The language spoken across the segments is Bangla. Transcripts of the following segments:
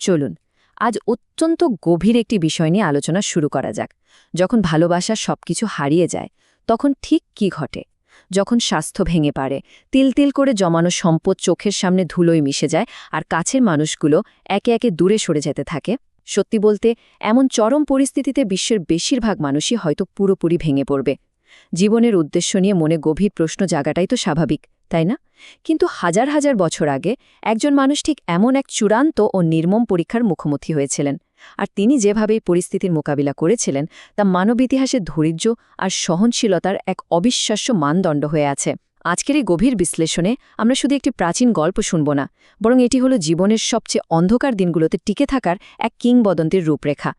চলুন আজ অত্যন্ত গভীর একটি বিষয় নিয়ে আলোচনা শুরু করা যাক। যখন ভালোবাসা সবকিছু হারিয়ে যায় তখন ঠিক কি ঘটে? যখন স্বাস্থ্য ভেঙে পড়ে, তিল তিল করে জমানো সম্পদ চোখের সামনে ধুলোয় মিশে যায় আর কাছের মানুষগুলো একে একে দূরে সরে যেতে থাকে। সত্যি বলতে এমন চরম পরিস্থিতিতে বিশ্বের বেশিরভাগ মানুষই হয়তো পুরোপুরি ভেঙে পড়বে। জীবনের উদ্দেশ্য নিয়ে মনে গভীর প্রশ্ন জাগাটাই তো স্বাভাবিক, তাই না? কিন্তু হাজার হাজার বছর আগে একজন মানুষ ঠিক এমন এক চূড়ান্ত ও নির্মম পরীক্ষার মুখোমুখি হয়েছিলেন, আর তিনি যেভাবে এই পরিস্থিতির মোকাবিলা করেছিলেন তা মানব ইতিহাসে ধৈর্য আর সহনশীলতার এক অবিশ্বাস্য মানদণ্ড হয়ে আছে। আজকের এই গভীর বিশ্লেষণে আমরা শুধু একটি প্রাচীন গল্প শুনব না, বরং এটি হলো জীবনের সবচেয়ে অন্ধকার দিনগুলোতে টিকে থাকার এক কিংবদন্তির রূপরেখা।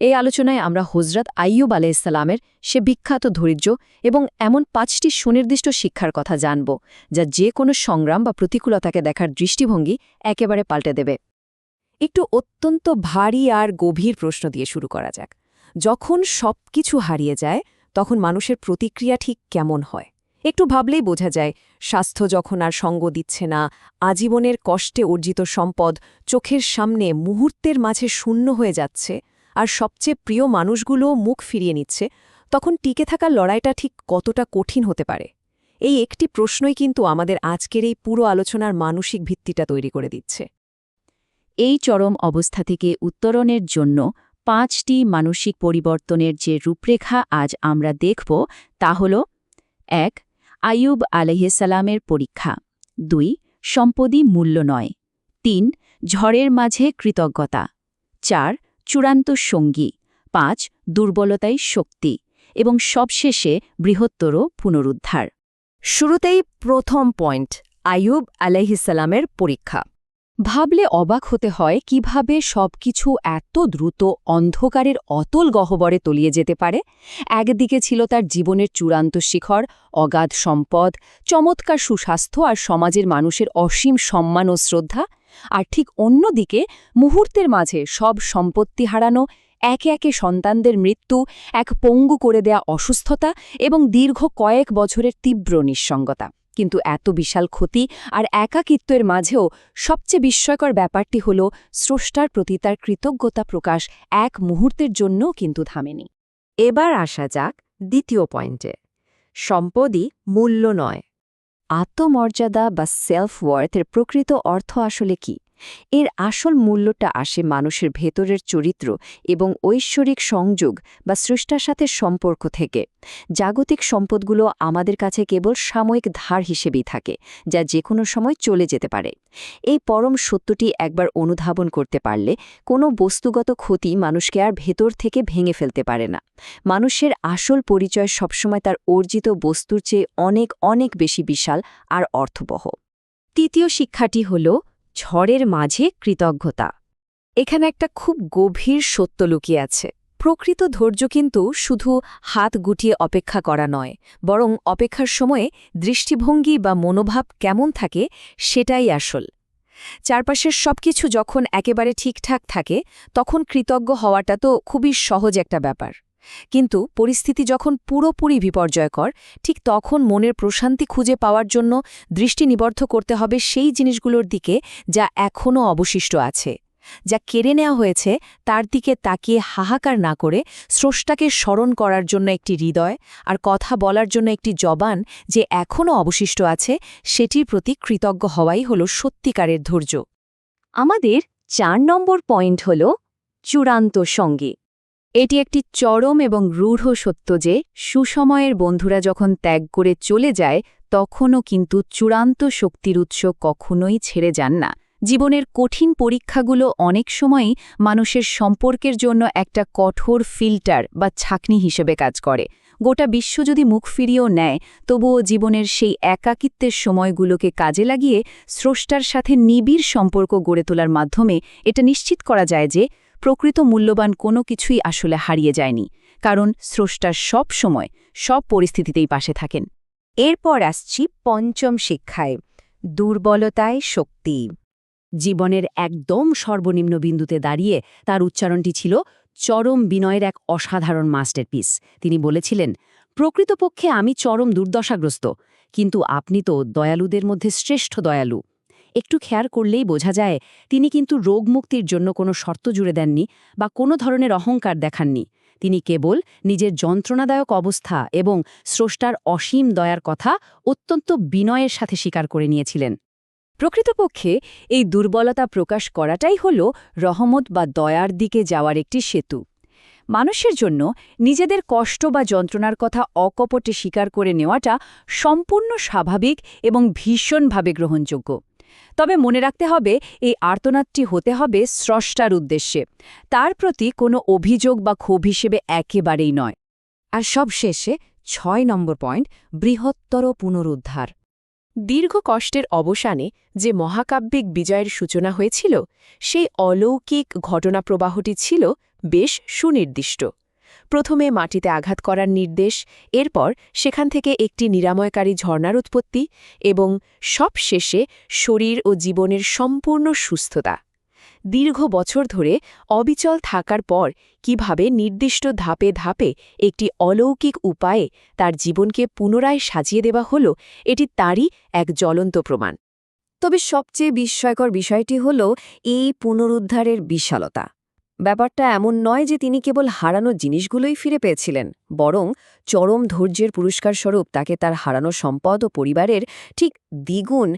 এই আলোচনায় আমরা হজরত আইয়ুব আলাইহিসসালামের সে বিখ্যাত ধৈর্য এবং এমন ৫টি সুনির্দিষ্ট শিক্ষার কথা জানব, যা যে কোনো সংগ্রাম বা প্রতিকূলতাকে দেখার দৃষ্টিভঙ্গি একেবারে পাল্টে দেবে। একটু অত্যন্ত ভারী আর গভীর প্রশ্ন দিয়ে শুরু করা যাক। যখন সবকিছু হারিয়ে যায় তখন মানুষের প্রতিক্রিয়া ঠিক কেমন হয়? একটু ভাবলেই বোঝা যায়, স্বাস্থ্য যখন আর সঙ্গ দিচ্ছে না, আজীবনের কষ্টে অর্জিত সম্পদ চোখের সামনে মুহূর্তের মাঝে শূন্য হয়ে যাচ্ছে, আর সবচেয়ে প্রিয় মানুষগুলো মুখ ফিরিয়ে নিচ্ছে, তখন টিকে থাকার লড়াইটা ঠিক কতটা কঠিন হতে পারে? এই একটি প্রশ্নই কিন্তু আমাদের আজকের এই পুরো আলোচনার মানসিক ভিত্তিটা তৈরি করে দিচ্ছে। এই চরম অবস্থা থেকে উত্তরণের জন্য ৫টি মানসিক পরিবর্তনের যে রূপরেখা আজ আমরা দেখব তা হল: ১. আইয়ুব আলাইহিসসালামের পরীক্ষা। ২. সম্পদই মূল্য নয়। ৩. ঝড়ের মাঝে কৃতজ্ঞতা। ৪. চূড়ান্ত সঙ্গী। ৫. দুর্বলতাই শক্তি। এবং সবশেষে বৃহত্তর পুনরুদ্ধার। শুরুতেই প্রথম পয়েন্ট, আইয়ুব আলাইহিসসালামের পরীক্ষা। ভাবলে অবাক হতে হয় কিভাবে সবকিছু এত দ্রুত অন্ধকারের অতল গহ্বরে তলিয়ে যেতে পারে। একদিকে ছিল তার জীবনের চূড়ান্ত শিখর, অগাধ সম্পদ, চমৎকার সুস্বাস্থ্য আর সমাজের মানুষের অসীম সম্মান ও শ্রদ্ধা, আর ঠিক অন্যদিকে মুহূর্তের মাঝে সব সম্পত্তি হারানো, একে একে সন্তানদের মৃত্যু, এক পঙ্গু করে দেয়া অসুস্থতা এবং দীর্ঘ কয়েক বছরের তীব্র নিঃসঙ্গতা। কিন্তু এত বিশাল ক্ষতি আর একাকিত্বের মাঝেও সবচেয়ে বিস্ময়কর ব্যাপারটি হল স্রষ্টার প্রতি তার কৃতজ্ঞতা প্রকাশ এক মুহূর্তের জন্যও কিন্তু থামেনি। এবার আসা যাক দ্বিতীয় পয়েন্টে, সম্পদই মূল্য নয়। আত্মমর্যাদা বা সেলফ ওয়ার্থের প্রকৃত অর্থ আসলে কি? এর আসল মূল্যটা আসে মানুষের ভেতরের চরিত্র এবং ঐশ্বরিক সংযোগ বা স্রষ্টার সাথে সম্পর্ক থেকে। জাগতিক সম্পদগুলো আমাদের কাছে কেবল সাময়িক ধার হিসেবেই থাকে, যা যে কোনো সময় চলে যেতে পারে। এই পরম সত্যটি একবার অনুধাবন করতে পারলে কোনো বস্তুগত ক্ষতি মানুষকে আর ভেতর থেকে ভেঙে ফেলতে পারে না। মানুষের আসল পরিচয় সবসময় তার অর্জিত বস্তুর চেয়ে অনেক অনেক বেশি বিশাল আর অর্থবহ। তৃতীয় শিক্ষাটি হল ঝড়ের মাঝে কৃতজ্ঞতা। এখানে একটা খুব গভীর সত্য লুকিয়ে আছে। প্রকৃত ধৈর্য কিন্তু শুধু হাত গুটিয়ে অপেক্ষা করা নয়, বরং অপেক্ষার সময়ে দৃষ্টিভঙ্গি বা মনোভাব কেমন থাকে সেটাই আসল। চারপাশের সবকিছু যখন একেবারে ঠিকঠাক থাকে তখন কৃতজ্ঞ হওয়াটা তো খুবই সহজ একটা ব্যাপার। কিন্তু পরিস্থিতি যখন পুরোপুরি বিপর্যয়কর, ঠিক তখন মনের প্রশান্তি খুঁজে পাওয়ার জন্য দৃষ্টি নিবদ্ধ করতে হবে সেই জিনিসগুলোর দিকে যা এখনও অবশিষ্ট আছে, যা কেড়ে নেওয়া হয়েছে। তার দিকে তাকিয়ে হাহাকার না করে স্রষ্টাকে স্মরণ করার জন্য একটি হৃদয় আর কথা বলার জন্য একটি জবান যে এখনও অবশিষ্ট আছে, সেটির প্রতি কৃতজ্ঞ হওয়াই হল সত্যিকারের ধৈর্য। আমাদের ৪ নম্বর পয়েন্ট হল চূড়ান্ত সঙ্গী। এটি একটি চরম এবং রূঢ় সত্য যে সুসময়ের বন্ধুরা যখন ত্যাগ করে চলে যায় তখনও কিন্তু চূড়ান্ত শক্তির উৎস কখনোই ছেড়ে যান না। জীবনের কঠিন পরীক্ষাগুলো অনেক সময়ই মানুষের সম্পর্কের জন্য একটা কঠোর ফিল্টার বা ছাঁকনি হিসেবে কাজ করে। গোটা বিশ্ব যদি মুখ ফিরিয়েও নেয়, তবুও জীবনের সেই একাকিত্বের সময়গুলোকে কাজে লাগিয়ে স্রষ্টার সাথে নিবিড় সম্পর্ক গড়ে তোলার মাধ্যমে এটা নিশ্চিত করা যায় যে প্রকৃত মূল্যবান কোনো কিছুই আসলে হারিয়ে যায়নি, কারণ স্রষ্টা সব সময় সব পরিস্থিতিতেই পাশে থাকেন। এরপর আসছি পঞ্চম শিক্ষায়, দুর্বলতায় শক্তি। জীবনের একদম সর্বনিম্ন বিন্দুতে দাঁড়িয়ে তার উচ্চারণটি ছিল চরম বিনয়ের এক অসাধারণ মাস্টারপিস। তিনি বলেছিলেন, প্রকৃতপক্ষে আমি চরম দুর্দশাগ্রস্ত, কিন্তু আপনি তো দয়ালুদের মধ্যে শ্রেষ্ঠ দয়ালু। একটু খেয়াল করলেই বোঝা যায় তিনি কিন্তু রোগমুক্তির জন্য কোনো শর্ত জুড়ে দেননি বা কোনো ধরনের অহংকার দেখাননি। তিনি কেবল নিজের যন্ত্রণাদায়ক অবস্থা এবং স্রষ্টার অসীম দয়ার কথা অত্যন্ত বিনয়ের সাথে স্বীকার করে নিয়েছিলেন। প্রকৃতপক্ষে এই দুর্বলতা প্রকাশ করাটাই হল রহমত বা দয়ার দিকে যাওয়ার একটি সেতু। মানুষের জন্য নিজেদের কষ্ট বা যন্ত্রণার কথা অকপটে স্বীকার করে নেওয়াটা সম্পূর্ণ স্বাভাবিক এবং ভীষণভাবে গ্রহণযোগ্য। তবে মনে রাখতে হবে এই আর্তনাদটি হতে হবে স্রষ্টার উদ্দেশ্যে, তার প্রতি কোনো অভিযোগ বা ক্ষোভ হিসেবে একেবারেই নয়। আর সবশেষে ৬ নম্বর পয়েন্ট, বৃহত্তর পুনরুদ্ধার। দীর্ঘ কষ্টের অবসানে যে মহাকাব্যিক বিজয়ের সূচনা হয়েছিল, সেই অলৌকিক ঘটনাপ্রবাহটি ছিল বেশ সুনির্দিষ্ট। প্রথমে মাটিতে আঘাত করার নির্দেশ, এরপর সেখান থেকে একটি নিরাময়কারী ঝর্ণার উৎপত্তি এবং সবশেষে শরীর ও জীবনের সম্পূর্ণ সুস্থতা। দীর্ঘ বছর ধরে অবিচল থাকার পর কিভাবে নির্দিষ্ট ধাপে ধাপে একটি অলৌকিক উপায়ে তার জীবনকে পুনরায় সাজিয়ে দেওয়া হল, এটি তারই এক জ্বলন্ত প্রমাণ। তবে সবচেয়ে বিস্ময়কর বিষয়টি হল এই পুনরুদ্ধারের বিশালতা। ব্যাপারটা এমন নয় যে তিনি কেবল হারানো জিনিসগুলোই ফিরে পেয়েছিলেন, বরং চরম ধৈর্যের পুরস্কারস্বরূপ তাকে তার হারানো সম্পদ ও পরিবারের ঠিক দ্বিগুণ,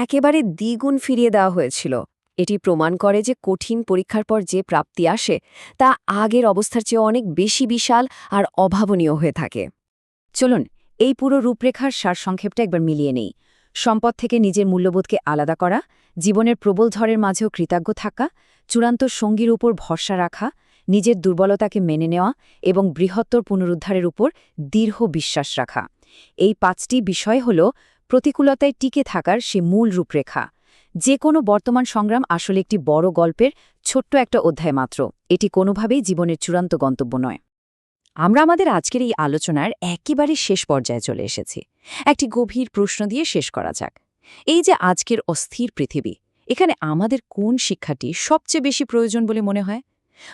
একেবারে দ্বিগুণ ফিরিয়ে দেওয়া হয়েছিল। এটি প্রমাণ করে যে কঠিন পরীক্ষার পর যে প্রাপ্তি আসে তা আগের অবস্থার চেয়ে অনেক বেশি বিশাল আর অভাবনীয় হয়ে থাকে। চলুন এই পুরো রূপরেখার সারসংক্ষেপটা একবার মিলিয়ে নেই। সম্পদ থেকে নিজের মূল্যবোধকে আলাদা করা, জীবনের প্রবল ঝড়ের মাঝেও কৃতজ্ঞ থাকা, চূড়ান্ত সঙ্গীর উপর ভরসা রাখা, নিজের দুর্বলতাকে মেনে নেওয়া এবং বৃহত্তর পুনরুদ্ধারের উপর দৃঢ় বিশ্বাস রাখা। এই ৫টি বিষয় হল প্রতিকূলতায় টিকে থাকার সে মূল রূপরেখা। যে কোনো বর্তমান সংগ্রাম আসলে একটি বড় গল্পের ছোট্ট একটা অধ্যায় মাত্র, এটি কোনোভাবেই জীবনের চূড়ান্ত গন্তব্য নয়। আমরা আমাদের আজকের এই আলোচনার একেবারে শেষ পর্যায়ে চলে এসেছি। একটি গভীর প্রশ্ন দিয়ে শেষ করা যাক। এই যে আজকের অস্থির পৃথিবী, এখানে আমাদের কোন শিক্ষাটি সবচেয়ে বেশি প্রয়োজন বলে মনে হয়?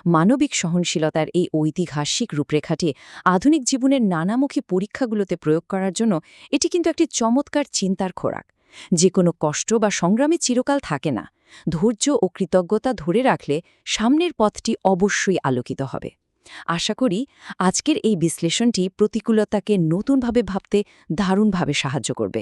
মানবিক সহনশীলতার এই ঐতিহাসিক রূপরেখাটি আধুনিক জীবনের নানামুখী পরীক্ষাগুলোতে প্রয়োগ করার জন্য এটি কিন্তু একটি চমৎকার চিন্তার খোরাক। যে কোনো কষ্ট বা সংগ্রামে চিরকাল থাকে না। ধৈর্য ও কৃতজ্ঞতা ধরে রাখলে সামনের পথটি অবশ্যই আলোকিত হবে। আশা করি আজকের এই বিশ্লেষণটি প্রতিকূলতাকে নতুনভাবে ভাবতে দারুণভাবে সাহায্য করবে।